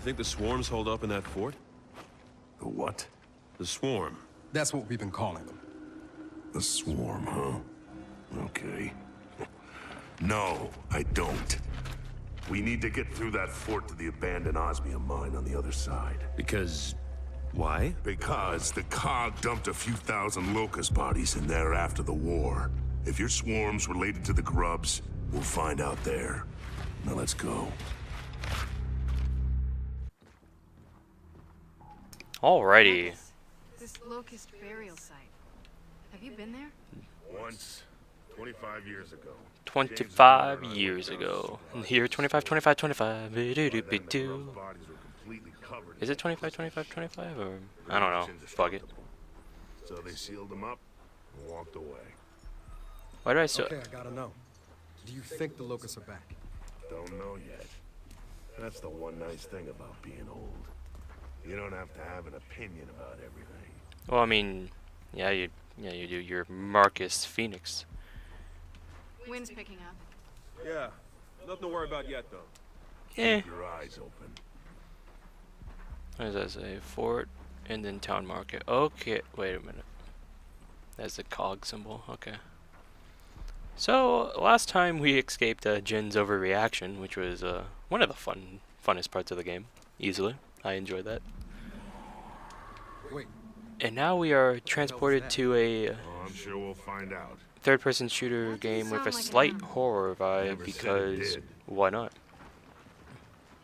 think the swarms hold up in that fort? The what? The swarm. That's what we've been calling them. The swarm, huh? Okay. No, I don't. We need to get through that fort to the abandoned osmium mine on the other side. Because... why? Because the COG dumped a few thousand locust bodies in there after the war. If your swarm's related to the grubs, we'll find out there. Now let's go. Alrighty. This locust burial site. Have you been there? Once, 25 years ago. 25 years ago. Here, 25, 25, 25. Be-do-do-be-do. Is it 25, 25, 25? Or I don't know. Fuck it. So they sealed them up and walked away. Why do I so... Okay, I gotta know. Do you think the locusts are back? Don't know yet. That's the one nice thing about being old. You don't have to have an opinion about everything. Well, I mean, yeah, you do. You're Marcus Phoenix. Wind's picking up. Yeah. Nothing to worry about yet, though. Eh. Keep your eyes open. What does that say? Fort and then town market. Okay, wait a minute. That's the cog symbol. Okay. So last time we escaped Jin's overreaction, which was one of the funnest parts of the game. Easily, I enjoyed that. Wait. And now we are transported to a Oh, I'm sure we'll find out. third-person shooter game with a slight horror vibe because why not?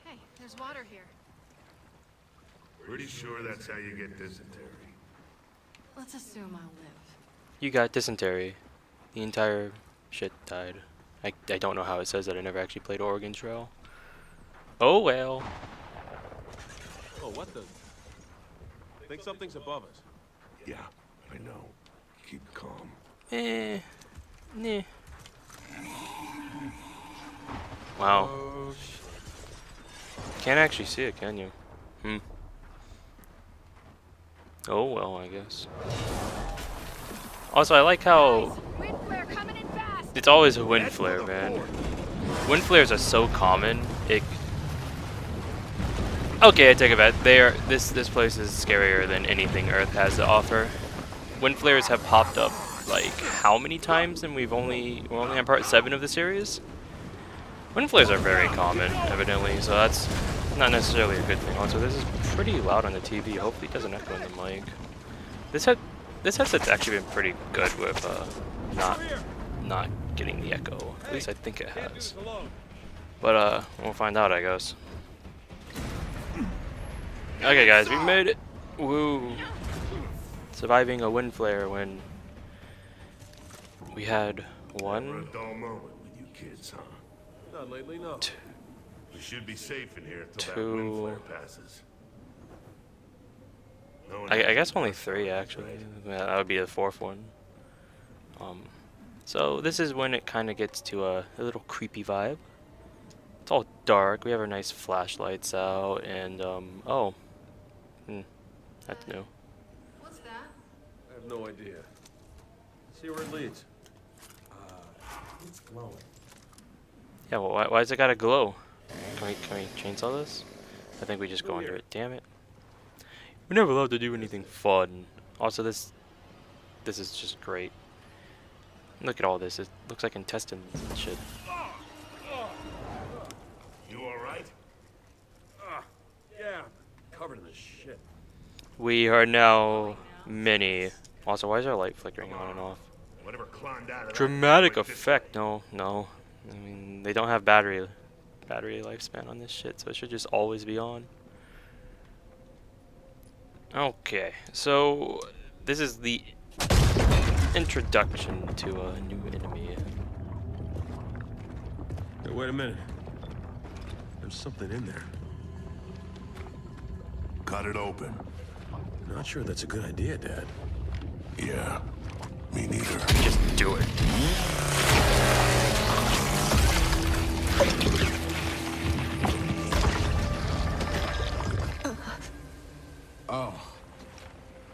Hey, there's water here. Pretty sure that's how you get dysentery. Let's assume I'll live. You got dysentery. The entire shit died. I don't know how it says that. I never actually played Oregon Trail. Oh well. Oh, what the... I think something's above us. Yeah, I know. Keep calm. Nah. Wow. Oh, Can't actually see it, can you? Oh well, I guess. Also, I like how Wind flare coming in fast. it's always a wind flare, man. Wind flares are so common. Okay, I take it back. This place is scarier than anything Earth has to offer. Wind flares have popped up like how many times, and we're only on part 7 of the series. Wind flares are very common, evidently, so that's not necessarily a good thing. Also, this is pretty loud on the TV. Hopefully, it doesn't echo in the mic. This headset's actually been pretty good with not getting the echo. At least I think it has. But we'll find out, I guess. Okay, guys, we made it. Woo! Surviving a wind flare when we had Never one. a dull moment with you kids, huh? Not lately, no. We should be safe in here till that Two. wind flare passes. No one I has guess to only worry 3 about actually. it. Yeah, that would be the 4th one. So this is when it kind of gets to a little creepy vibe. It's all dark. We have our nice flashlights out, and that's new. What's that? I have no idea. See where it leads. it's glowing. Yeah, well, why's it gotta glow? Can we chainsaw this? I think we just go under it. Damn it. We're never allowed to do anything fun. Also, this is just great. Look at all this. It looks like intestines and shit. You alright? Yeah, covered in this shit. We are now mini. Also, why is our light flickering on and off? Whatever climbed out of that Dramatic went this effect. No. I mean, they don't have battery lifespan on this shit, so it should just always be on. Okay, so this is the introduction to a new enemy. Hey, wait a minute. There's something in there. Cut it open. Not sure that's a good idea, Dad. Yeah, me neither. Just do it.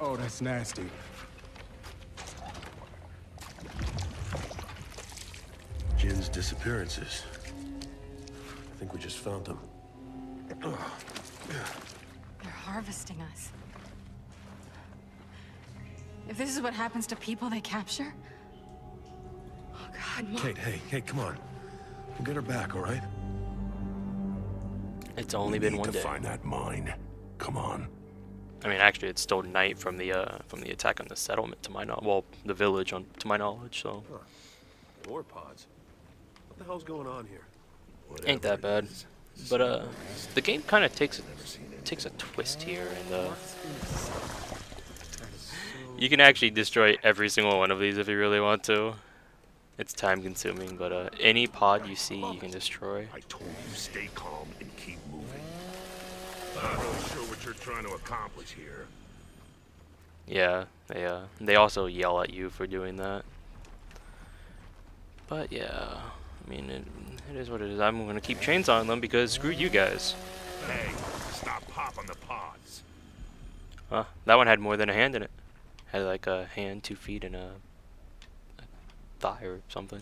Oh, that's nasty. Jin's disappearances. I think we just found them. They're harvesting us. If this is what happens to people they capture... Oh, God, Mom. Kate, hey, come on. We'll get her back, all right? It's only been one Need to day. find that mine. Come on. I mean, actually, it's still night from the attack on the settlement, to my knowledge. Well, the village, to my knowledge. So More pods. What the hell's going on here? ain't that bad. But the game kind of takes a twist here, and you can actually destroy every single one of these if you really want to. It's time consuming, but any pod you see, you can destroy. I told you stay calm and keep moving. I'm not really sure what you're trying to accomplish here. Yeah, they also yell at you for doing that. But yeah, I mean, it is what it is. I'm gonna keep chainsawing them because screw you guys. Hey, stop popping the pods. Huh? That one had more than a hand in it. Had like a hand, 2 feet, and a thigh or something.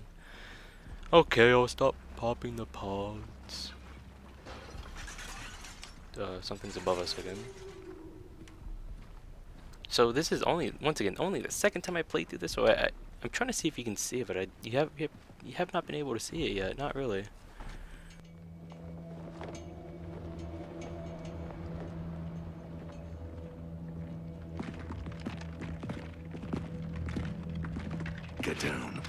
Okay, I'll stop popping the pods. Something's above us again. So this is only, once again, only the second time I played through this. So I'm trying to see if you can see it, but you have not been able to see it yet. Not really. Get down.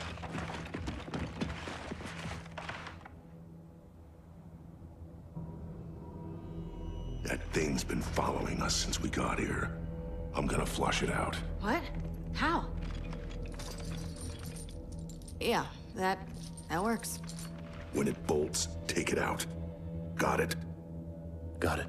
That thing's been following us since we got here. I'm gonna flush it out. What? How? Yeah, that works. When it bolts, take it out. Got it? Got it.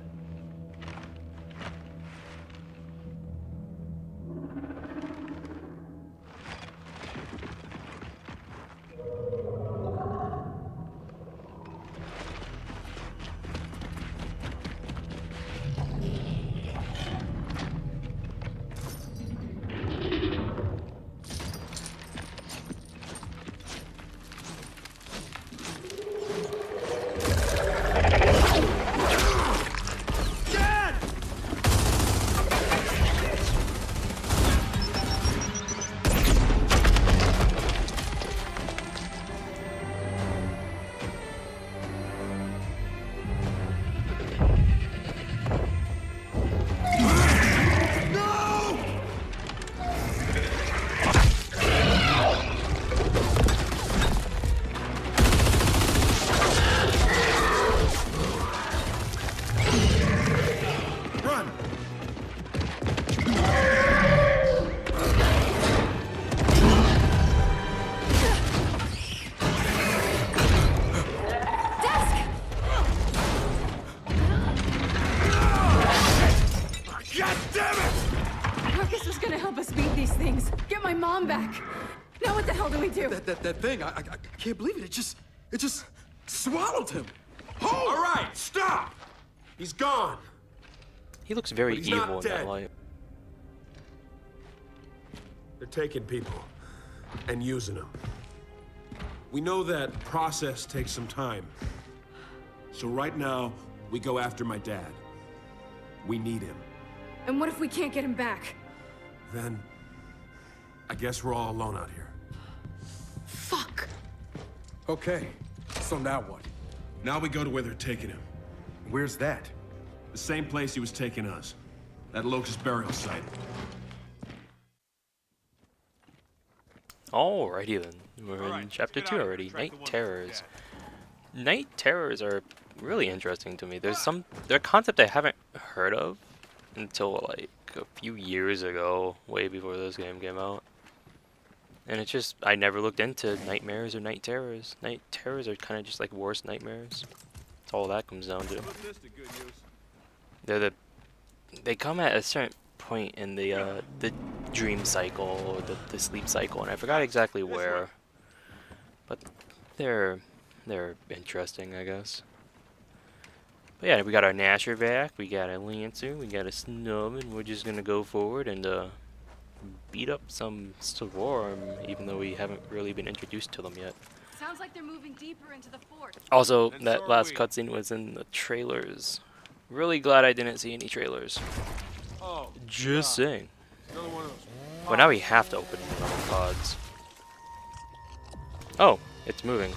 That thing, I can't believe it. It just swallowed him. All right, stop! He's gone. He looks very But he's not evil in that dead. light. They're taking people and using them. We know that process takes some time. So right now, we go after my dad. We need him. And what if we can't get him back? Then, I guess we're all alone out here. Fuck! Okay, so now what? Now we go to where they're taking him. Where's that? The same place he was taking us. That Locust burial site. Alrighty then. We're in Alright, chapter let's 2 get out of here. already. Track the Night one terrors. with Night terrors are really interesting to me. They're a concept I haven't heard of until like a few years ago, way before this game came out. And it's just, I never looked into nightmares or night terrors. Night terrors are kind of just like worst nightmares. That's all that comes down to. Put this to good use. They come at a certain point in the dream cycle, or the sleep cycle, and I forgot exactly where. But they're interesting, I guess. But yeah, we got our Nasher back, we got a Lancer, we got a Snub, and we're just gonna go forward and beat up some Swarm, even though we haven't really been introduced to them yet. Sounds like they're moving deeper into the fort. Also, And so that are last we. cutscene was in the trailers. Really glad I didn't see any trailers. Oh, Just saying. another one of those. Well, now we have to open the normal pods. Oh, it's moving.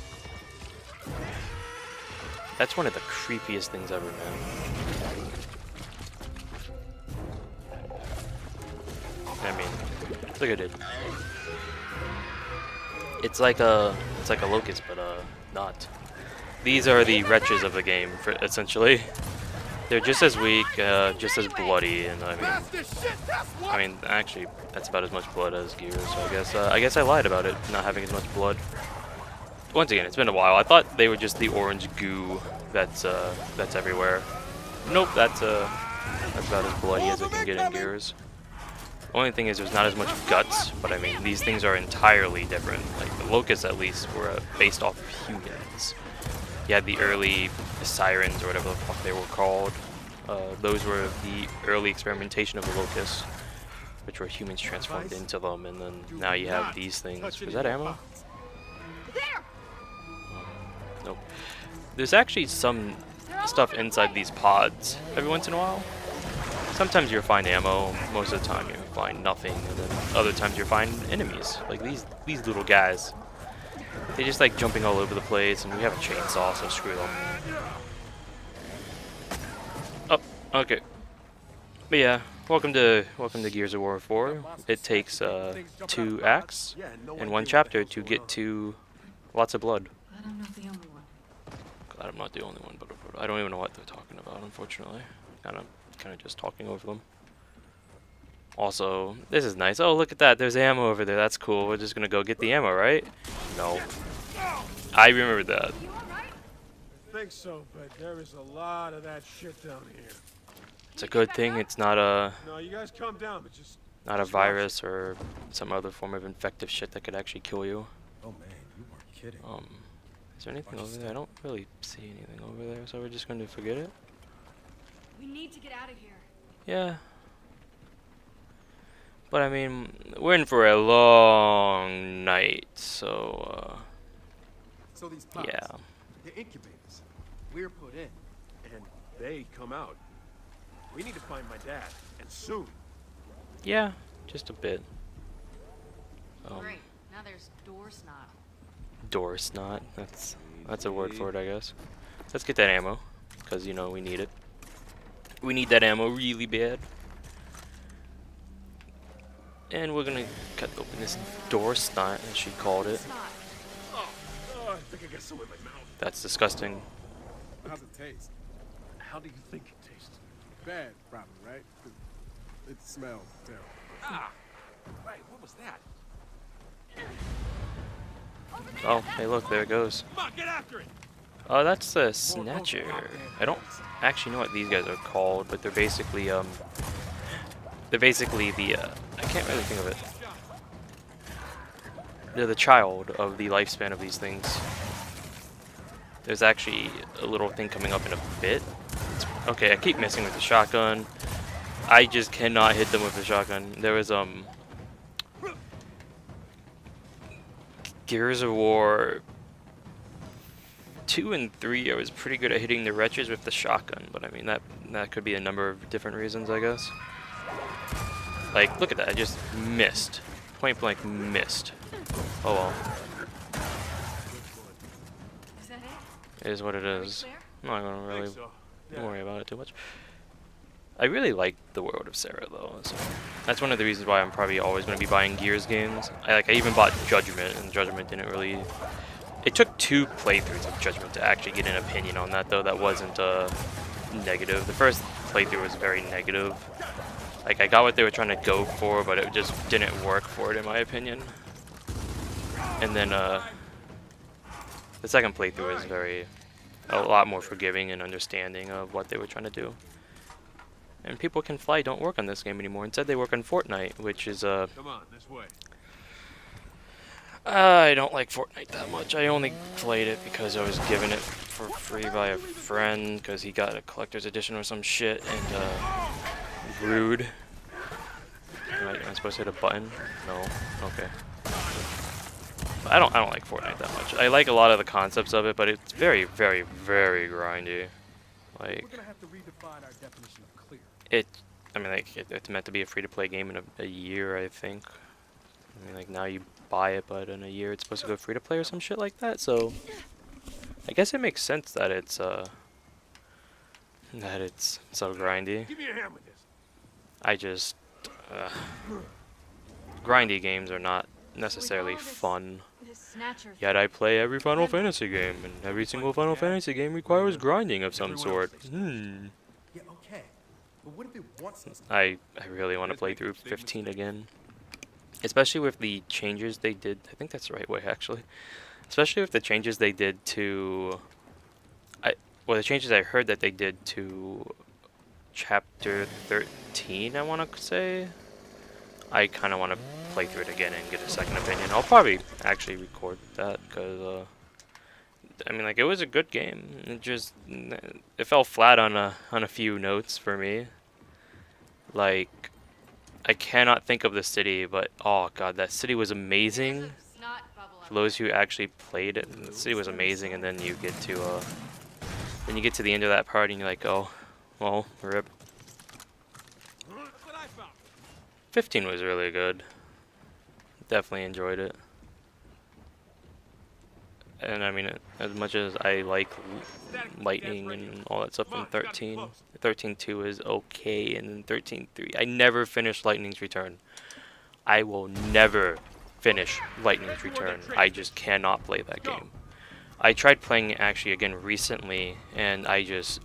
That's one of the creepiest things ever, man. I mean, look at it. It's like a locust, but not. These are the wretches of the game, essentially. They're just as weak, just as bloody, and I mean, actually, that's about as much blood as Gears. So I guess I lied about it not having as much blood. Once again, it's been a while. I thought they were just the orange goo that's everywhere. Nope, that's about as bloody as it can get in Gears. Only thing is there's not as much guts, but I mean, these things are entirely different. Like, the locusts, at least, were based off of humans. You had the early sirens, or whatever the fuck they were called. Those were the early experimentation of the locusts, which were humans transformed into them, and then now you have these things. Was that ammo? Nope. There's actually some stuff inside these pods every once in a while. Sometimes you'll find ammo, most of the time you'll find nothing, and then other times you'll find enemies, like these little guys. They're just like jumping all over the place, and we have a chainsaw, so screw them. Oh, okay. But yeah, welcome to Gears of War 4. It takes 2 acts and 1 chapter to get to lots of blood. Glad I'm not the only one. Glad I'm not the only one, but I don't even know what they're talking about, unfortunately. Kind of just talking over them. Also, this is nice. Oh, look at that. There's ammo over there. That's cool. We're just gonna go get the ammo, right? No. I remember that. I think so, but there is a lot of that shit down here. It's a good thing it's not a No, you guys calm down, but just virus or some other form of infective shit that could actually kill you. Oh man, you weren't kidding. Is there anything over there? I don't really see anything over there, so we're just going to forget it. We need to get out of here. Yeah. But I mean, we're in for a long night, so So these pods, yeah. they're incubators. We're put in. and they come out. We need to find my dad, and soon. Yeah, just a bit. Great. Now there's door snot. Door snot. That's a word for it, I guess. Let's get that ammo, because you know we need it. We need that ammo really bad. And we're gonna cut open this door snot, as she called it. Snot. Oh, I think I got some in my mouth. That's disgusting. How's it taste? How do you think it tastes? Bad, probably, right? 'Cause it smells terrible. Ah! Right, what was that? Oh, hey look, there it goes. Come on, get after it! Oh, that's a snatcher. I don't actually know what these guys are called, but they're basically the I can't really think of it. They're the child of the lifespan of these things. There's actually a little thing coming up in a bit. Okay, I keep missing with the shotgun. I just cannot hit them with the shotgun. There was Gears of War 2 and 3, I was pretty good at hitting the wretches with the shotgun, but I mean that could be a number of different reasons, I guess. Like, look at that, I just missed. Point blank missed. Oh well. Is that it? It is what it is. Clear? I'm not gonna really So, worry about it too much. I really like the world of Sarah though, so that's one of the reasons why I'm probably always going to be buying Gears games. I even bought Judgment, and Judgment didn't really. It took 2 playthroughs of Judgment to actually get an opinion on that though. That wasn't negative. The first playthrough was very negative. Like, I got what they were trying to go for, but it just didn't work for it in my opinion. And then the second playthrough was a lot more forgiving and understanding of what they were trying to do. And People Can Fly don't work on this game anymore. Instead, they work on Fortnite, which is come on, this way. I don't like Fortnite that much. I only played it because I was given it for free by a friend because he got a collector's edition or some shit, and rude. Am I supposed to hit a button? No. Okay. I don't like Fortnite that much. I like a lot of the concepts of it, but it's very, very, very grindy. Like, We're gonna have to redefine our definition of clear. I mean, like, it's meant to be a free-to-play game in a year, I think. I mean, like, now you buy it, but in a year it's supposed to go free-to-play or some shit like that, so... I guess it makes sense that it's so grindy. Give me a hand with this. I just... grindy games are not necessarily fun. This snatcher. Yet I play every Final Fantasy game, and every single Final Fantasy game requires grinding of some sort. Yeah, okay. But what if it wants us? I really want to play through 15 again. Especially with the changes they did. I think that's the right way, actually. Especially with the changes they did to... the changes I heard that they did to Chapter 13, I want to say. I kind of want to play through it again and get a second opinion. I'll probably actually record that, because... I mean, like, it was a good game. It fell flat on a few notes for me. Like, I cannot think of the city, but oh god, that city was amazing. For those who actually played it, the city was amazing, and then you get to the end of that part, and you're like, oh, well, rip. 15 was really good. Definitely enjoyed it. And I mean, as much as I like lightning and all that stuff in 13, 13.2 is okay, and then 13.3, I never finished Lightning's Return. I will never finish Lightning's Return. I just cannot play that game. I tried playing it actually again recently, and I just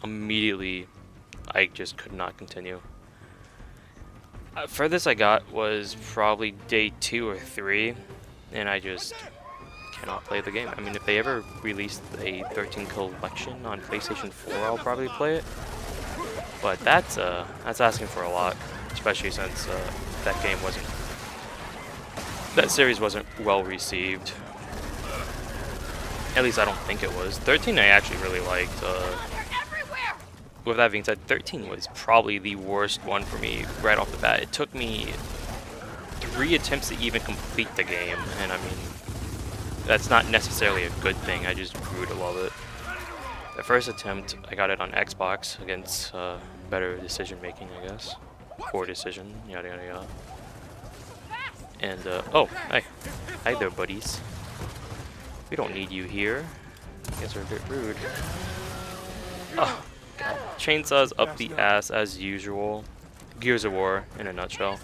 could not continue. Furthest I got was probably day 2 or 3, and I just cannot play the game. I mean, if they ever released a 13 collection on PlayStation 4, I'll probably play it. But that's asking for a lot, especially since that series wasn't well received. At least I don't think it was. 13 I actually really liked. With that being said, 13 was probably the worst one for me right off the bat. It took me 3 attempts to even complete the game, and I mean, that's not necessarily a good thing. I just grew to love it. The first attempt, I got it on Xbox against better decision making, I guess. Poor decision, yada yada yada. And oh, hi there, buddies. We don't need you here. You guys are a bit rude. Oh, God. Chainsaws up the ass as usual. Gears of War in a nutshell.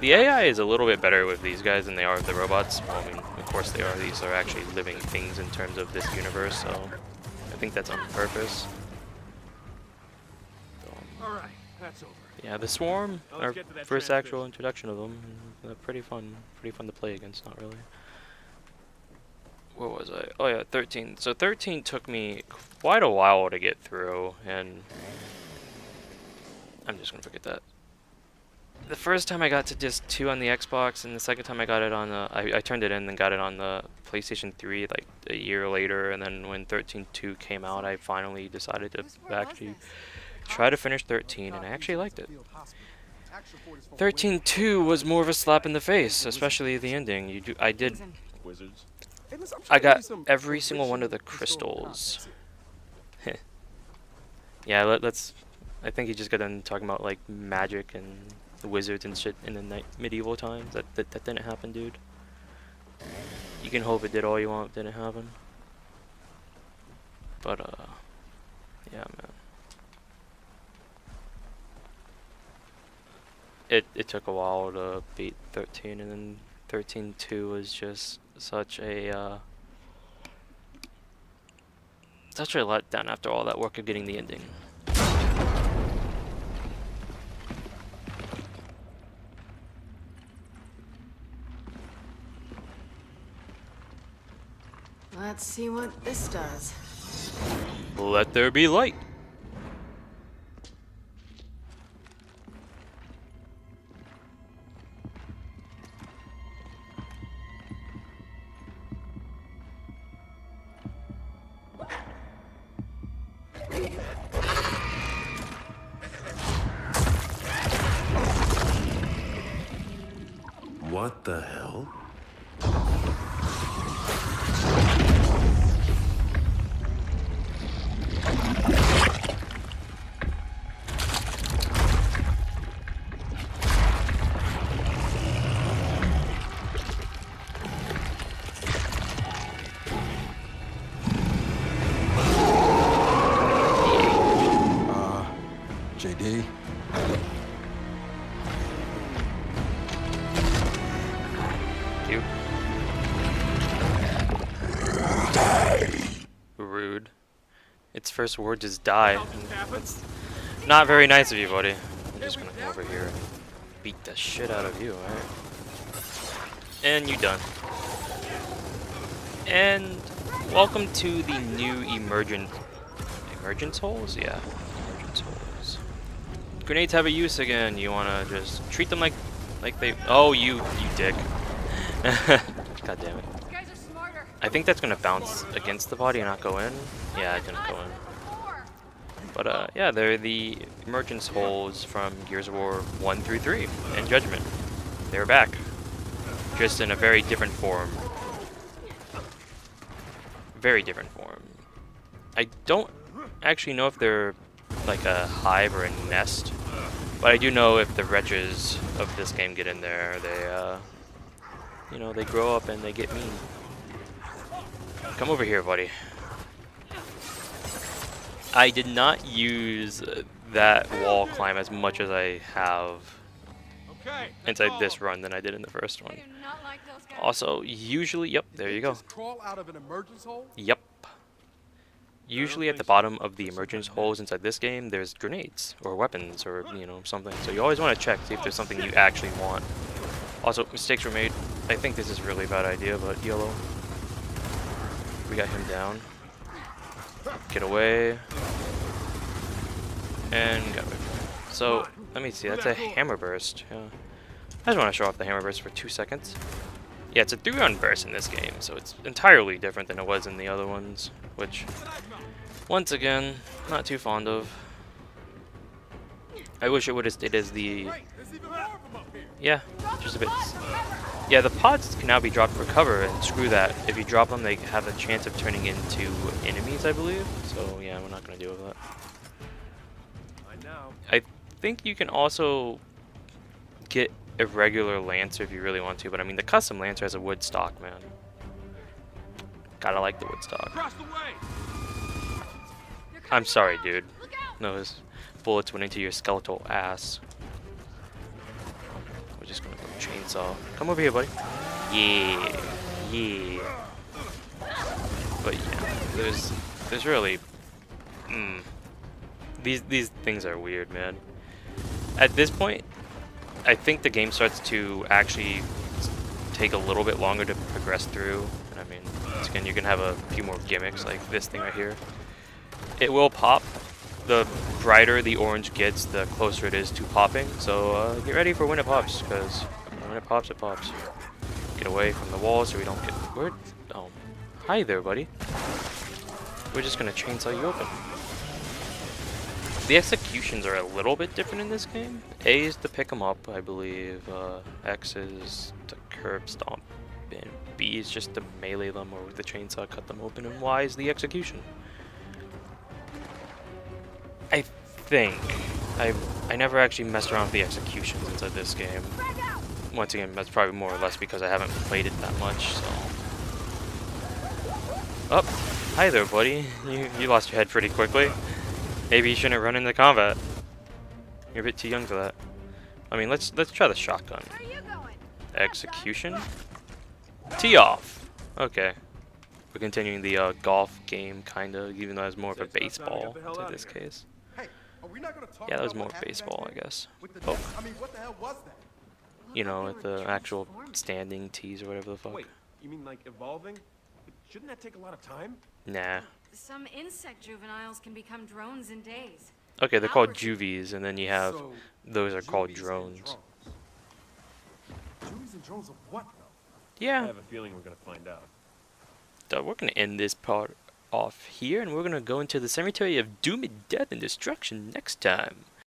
The AI is a little bit better with these guys than they are with the robots. Well, I mean, of course they are. These are actually living things in terms of this universe, so I think that's on purpose. Alright, that's over. Yeah, the Swarm, our first actual introduction of them, pretty fun to play against, not really. Where was I? Oh yeah, 13. So 13 took me quite a while to get through, and I'm just gonna forget that. The first time I got to disc 2 on the Xbox, and the second time I got it on the... I turned it in and got it on the PlayStation 3 like a year later, and then when 13.2 came out, I finally decided to actually try to finish 13, and I actually liked it. 13.2 was more of a slap in the face, especially the ending. I got every single one of the crystals. Yeah, let's... I think you just got done talking about like magic and the wizards and shit in the medieval times. That didn't happen, dude. You can hope it did all you want, didn't happen. But yeah, man. It took a while to beat 13, and then 13.2 was just such a letdown after all that work of getting the ending. Let's see what this does. Let there be light. What the hell? Cute. Rude. Its first word is die. That's not very nice of you, buddy. I'm just gonna come over here and beat the shit out of you, alright? And you done. And welcome to the new emergence holes? Yeah, emergence holes. Grenades have a use again. You wanna just treat them like they. Oh, you dick. God damn it. I think that's gonna bounce against the body and not go in. Yeah, it didn't go in. But yeah, they're the emergence holes from Gears of War 1 through 3 and Judgment. They're back, just in a very different form. Very different form. I don't actually know if they're like a hive or a nest, but I do know if the wretches of this game get in there, they you know, they grow up and they get mean. Come over here, buddy. I did not use that wall climb as much as I have inside this run than I did in the first one. Also, usually, yep, there you go. Crawl out of an emergence hole? Yep. Usually at the bottom of the emergence holes inside this game, there's grenades or weapons or, you know, something. So you always want to check, see if there's something you actually want. Also, mistakes were made. I think this is a really bad idea, but YOLO. We got him down. Get away. And got away. So, let me see. That's a hammer burst. Yeah. I just want to show off the hammer burst for 2 seconds. Yeah, it's a 3-round burst in this game, so it's entirely different than it was in the other ones, which, once again, not too fond of. I wish it would have stayed as the... Yeah, just a bit. Yeah, the pods can now be dropped for cover, and screw that. If you drop them, they have a chance of turning into enemies, I believe. So, yeah, we're not going to deal with that. I think you can also get a regular Lancer if you really want to, but I mean, the custom Lancer has a wood stock, man. Gotta like the wood stock. I'm sorry, dude. Those bullets went into your skeletal ass. We're just gonna go chainsaw. Come over here, buddy. Yeah, yeah. But yeah, there's really, these things are weird, man. At this point, I think the game starts to actually take a little bit longer to progress through. And I mean, once again, you can have a few more gimmicks like this thing right here. It will pop. The brighter the orange gets, the closer it is to popping. So get ready for when it pops, because when it pops, it pops. Get away from the wall so we don't get... Where? Oh. Hi there, buddy. We're just going to chainsaw you open. The executions are a little bit different in this game. A is to pick them up, I believe. X is to curb stomp. And B is just to melee them or with the chainsaw cut them open. And Y is the execution. I think I never actually messed around with the executions inside this game. Once again, that's probably more or less because I haven't played it that much. So. Oh, hi there, buddy. You lost your head pretty quickly. Maybe you shouldn't run into combat. You're a bit too young for that. I mean, let's try the shotgun. Execution. Tee off. Okay. We're continuing the golf game, kinda, even though it's more of a baseball in this case. Yeah, that was more baseball, I guess. Oh. You know, with the actual standing tees or whatever the fuck. Wait, you mean like evolving? Shouldn't that take a lot of time? Nah. Some insect juveniles can become drones in days. Okay, they're called juvies, and then you have those are called drones. Juvies and drones of what, though? Yeah. I have a feeling we're gonna find out. We're gonna end this part off here, and we're gonna go into the cemetery of doom and death and destruction next time.